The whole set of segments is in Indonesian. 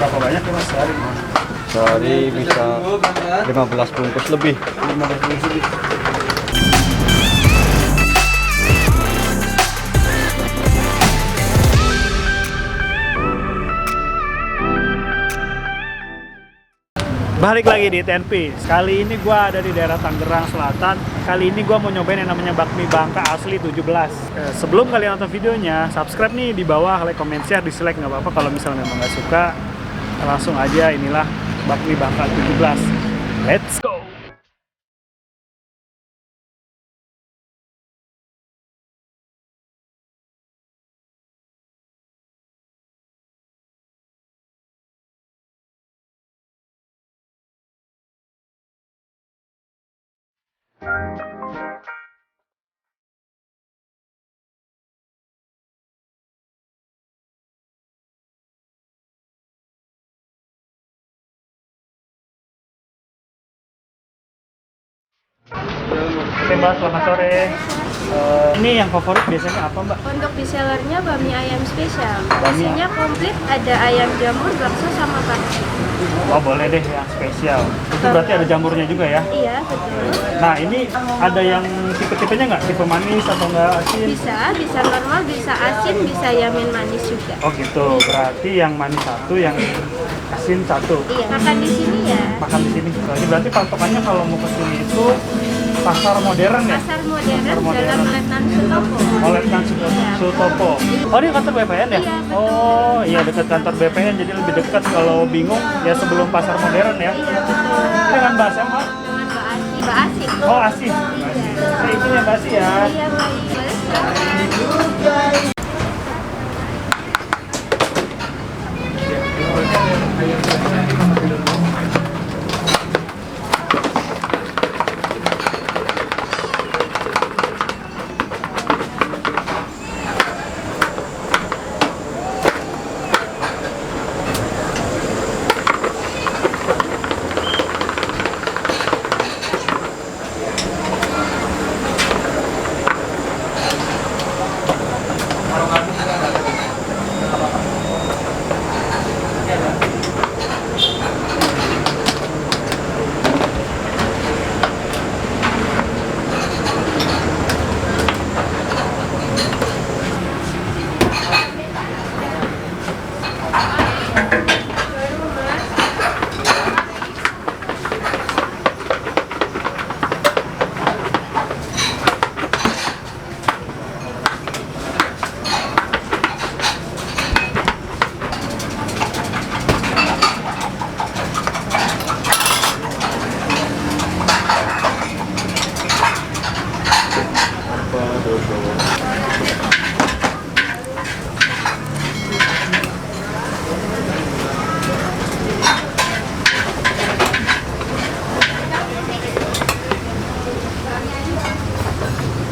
Berapa banyak ya mas sehari? Sehari bisa 15 bungkus lebih. 15 bungkus lebih. Balik lagi di TNP. Kali ini gua ada di daerah Tangerang Selatan. Kali ini gua mau nyobain yang namanya bakmi Bangka asli 17. Sebelum kalian nonton videonya, subscribe nih di bawah, like, comment, share, dislike nggak apa-apa kalau misalnya memang nggak suka. Langsung aja, inilah bakmi Bangka 17. Let's go. Oke mbak, selamat sore. Ini yang favorit biasanya apa mbak? Untuk resellernya bami ayam spesial. Bami. Isinya komplit, ada ayam jamur, bakso, sama bakso. Oh boleh deh yang spesial. Itu berarti ada jamurnya juga ya? Iya, betul. Nah ini ada yang tipe-tipenya nggak? Tipe manis atau nggak asin? Bisa normal, bisa asin, bisa yamin manis juga. Oh gitu, berarti yang manis satu, yang asin satu. Iya, makan di sini ya. Makan di sini. Berarti patokannya kalau mau ke sini itu pasar modern ya? Pasar modern, Jalan Letnan Sutopo. Oh, Letnan Sutopo. Oh, ini kantor BPN ya? Iya, betul. Oh, iya dekat kantor BPN, jadi lebih dekat kalau bingung ya sebelum pasar modern ya. Iya, betul. Dengan bahasa apa? Dengan Mbak Asi. Oh, Asi. Iya. Nah, itu ya Mbak Asi ya. Iya, baik. Boleh silakan.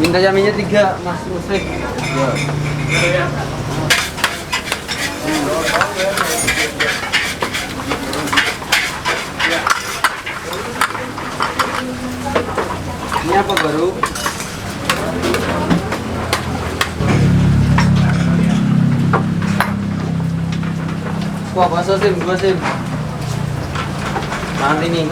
Minta yaminnya 3, Mas Musrik. Ya. Ini apa baru? Wah, bakso sim, 2 sim. Nanti nih.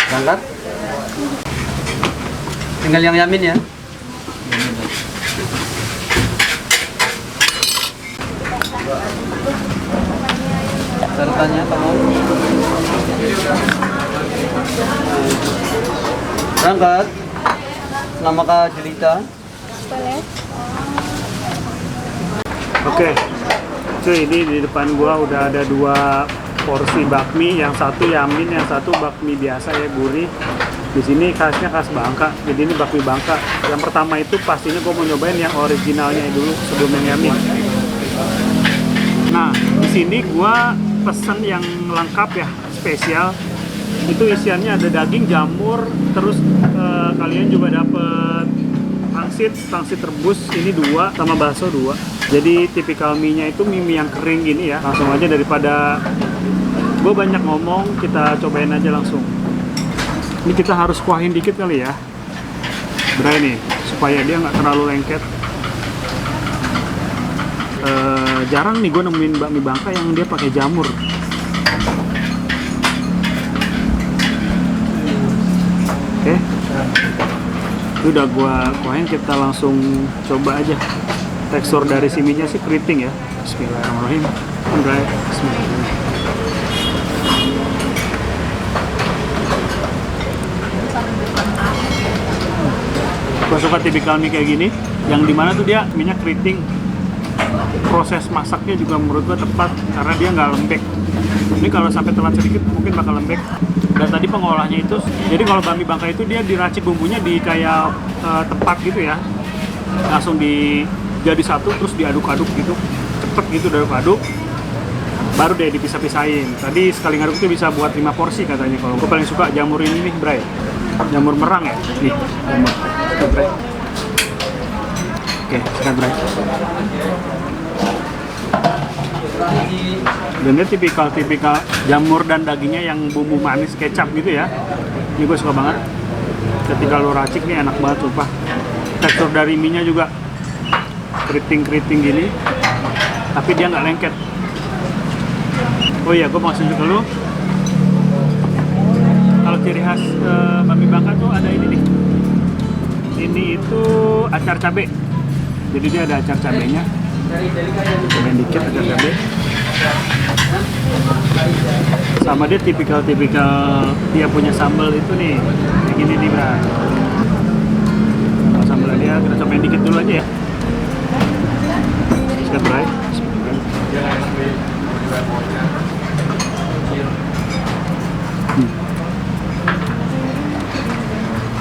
Berangkat? Tinggal yang yamin ya. Catatannya kamu. Berangkat. Nama Kak Jelita. Boleh. Oke. Cuy, ini di depan gua udah ada 2 porsi bakmi, yang satu yamin, yang satu bakmi biasa ya, gurih. Di sini khasnya khas Bangka, jadi ini bakmi Bangka. Yang pertama itu pastinya gue mau nyobain yang originalnya dulu sebelum yang yamin. Nah, di sini gue pesen yang lengkap ya, spesial. Itu isiannya ada daging, jamur, terus kalian juga dapet pangsit rebus ini 2 sama bakso 2. Jadi tipikal mie-nya itu mie yang kering gini ya. Langsung aja daripada gue banyak ngomong, kita cobain aja langsung. Ini kita harus kuahin dikit kali ya, Bray nih, supaya dia nggak terlalu lengket. Jarang nih gue nemuin bakmi Bangka yang dia pakai jamur. Oke. Udah gua kuahin, kita langsung coba aja. Tekstur dari si mie-nya sih keriting ya. Bismillahirrahmanirrahim. Bismillahirrahmanirrahim. Gua suka tipikal mie kayak gini, yang dimana tuh dia minyak keriting. Proses masaknya juga menurut gua tepat karena dia nggak lembek. Ini kalau sampai telat sedikit mungkin bakal lembek. Dan tadi pengolahnya itu, jadi kalau bakmi Bangka itu dia diracik bumbunya di kayak tempat gitu ya, langsung jadi satu terus diaduk-aduk gitu, cepet gitu diaduk-aduk, baru deh dipisah-pisahin. Tadi sekali ngaduk itu bisa buat 5 porsi katanya. Kalau gue paling suka jamur ini nih, Bray, jamur merang ya, nih jamur, Bray. Oke, sikat Bray. Dan dia tipikal jamur dan dagingnya yang bumbu manis kecap gitu ya. Ini gue suka banget. Ketika lo racik nih enak banget sumpah. Tekstur dari mie-nya juga keriting-keriting gini, tapi dia nggak lengket. Oh iya, gue mau tunjuk ke lo. Kalau ciri khas bakmi Bangka tuh ada ini nih. Ini itu acar cabe. Jadi dia ada acar cabenya. Cobain dikit acar cabe. Sama dia tipikal dia punya sambal itu nih, kayak gini nih Bra. Kalau sambalnya dia kita cobain dikit dulu aja ya. Sikat Bray.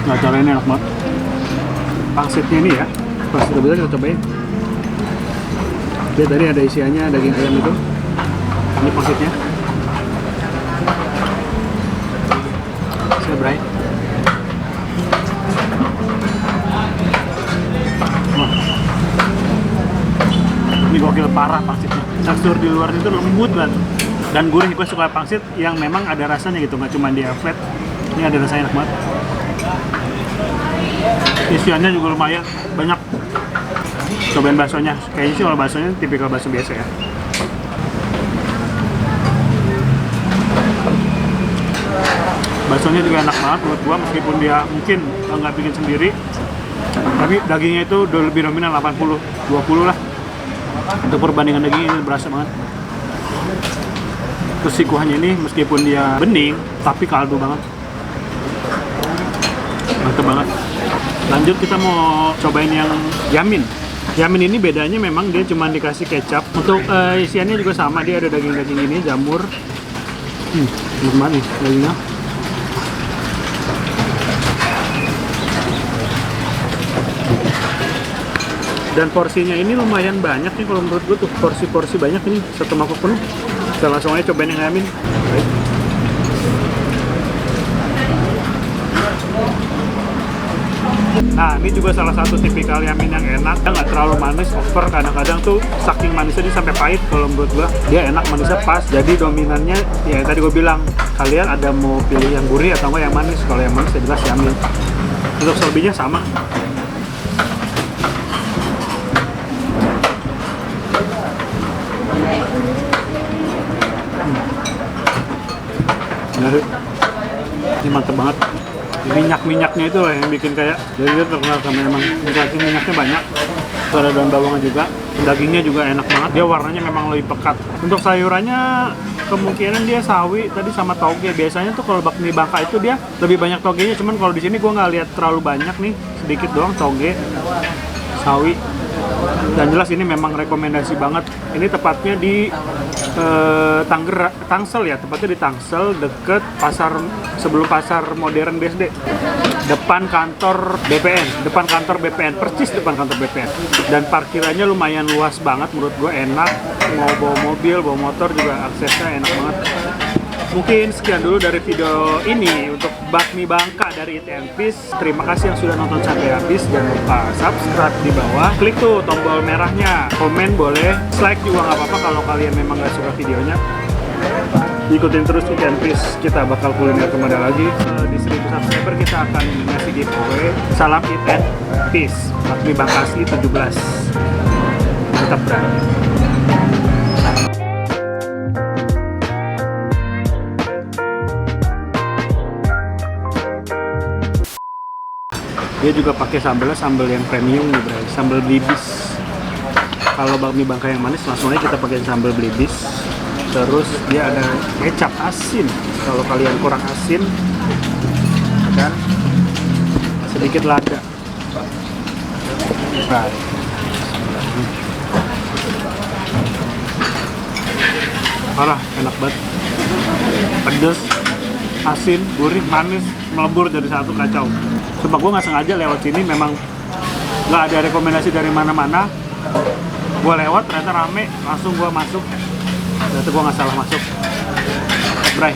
Nah, caranya enak banget. Pangsitnya ini ya, pangsit kita bisa cobain. Dia tadi ada isiannya daging ayam itu. Ini pangsitnya. Saya Bray. Wah. Ini gokil parah pangsitnya. Tekstur di luar itu lembut banget dan gurih. Gue suka pangsit yang memang ada rasanya gitu, nggak cuma dia flat. Ini ada rasanya enak banget. Isiannya juga lumayan banyak. Cobain baksonya. Kayaknya sih kalau baksonya tipikal bakso biasa ya. Baksonya juga enak banget menurut gua, meskipun dia mungkin nggak bikin sendiri, tapi dagingnya itu lebih dominan 80-20 lah. Untuk perbandingan dagingnya ini berasa banget. Terus si kuahnya ini meskipun dia bening, tapi kaldu banget. Mantep banget. Lanjut kita mau cobain yang yamin. Yamin ini bedanya memang dia cuma dikasih kecap. Untuk isiannya juga sama, dia ada daging-daging ini, jamur. Enak banget nih dagingnya. Dan porsinya ini lumayan banyak nih kalau menurut gue tuh, porsi-porsi banyak ini, satu mangkok penuh. Kita langsung aja cobain yang yamin. Baik. Nah, ini juga salah satu tipikal yamin yang enak. Dia nggak terlalu manis, over. Kadang-kadang tuh saking manisnya dia sampai pahit kalau menurut gua. Dia enak, manisnya pas. Jadi dominannya, ya tadi gue bilang, kalian ada mau pilih yang gurih atau enggak yang manis. Kalau yang manis ya jelas yamin. Untuk selebihnya sama. Ini mantep banget. Minyak-minyaknya itu lah yang bikin kayak, jadi dia terkenal sama emang minyaknya banyak. Terus ada daun bawangnya juga, dagingnya juga enak banget. Dia warnanya memang lebih pekat. Untuk sayurannya kemungkinan dia sawi tadi sama toge. Biasanya tuh kalau bakmi Bangka itu dia lebih banyak togenya, cuman kalau di sini gua nggak lihat terlalu banyak nih, sedikit doang toge, sawi. Dan jelas ini memang rekomendasi banget. Ini tepatnya di Tangsel ya, tepatnya di Tangsel, deket pasar, sebelum pasar modern BSD, depan kantor BPN, persis depan kantor BPN. Dan parkirannya lumayan luas banget menurut gue, enak, mau bawa mobil, bawa motor juga aksesnya enak banget. Mungkin sekian dulu dari video ini untuk bakmi Bangka dari Eat and Peace. Terima kasih yang sudah nonton sampai habis. Jangan lupa subscribe di bawah, klik tuh tombol merahnya, komen boleh, like juga nggak apa-apa kalau kalian memang nggak suka videonya. Ikutin terus Eat and Peace, kita bakal kuliner kemana lagi. Di 1000 subscriber kita akan ngasih giveaway. Salam Eat and Peace, bakmi Bangka asli 17. Tetap berani. Dia juga pakai sambelnya sambal yang premium nih, bro. Sambal Blibis. Kalau bakmi Bangka yang manis langsung aja kita pakai sambal Blibis. Terus dia ada kecap asin. Kalau kalian kurang asin, dan sedikit lada. Right. Parah, enak banget. Pedes, asin, gurih, manis, melebur jadi satu, kacau. Sumpah gue nggak sengaja lewat sini, memang nggak ada rekomendasi dari mana-mana. Gue lewat, ternyata rame, langsung gue masuk. Ternyata gue nggak salah masuk. Bray.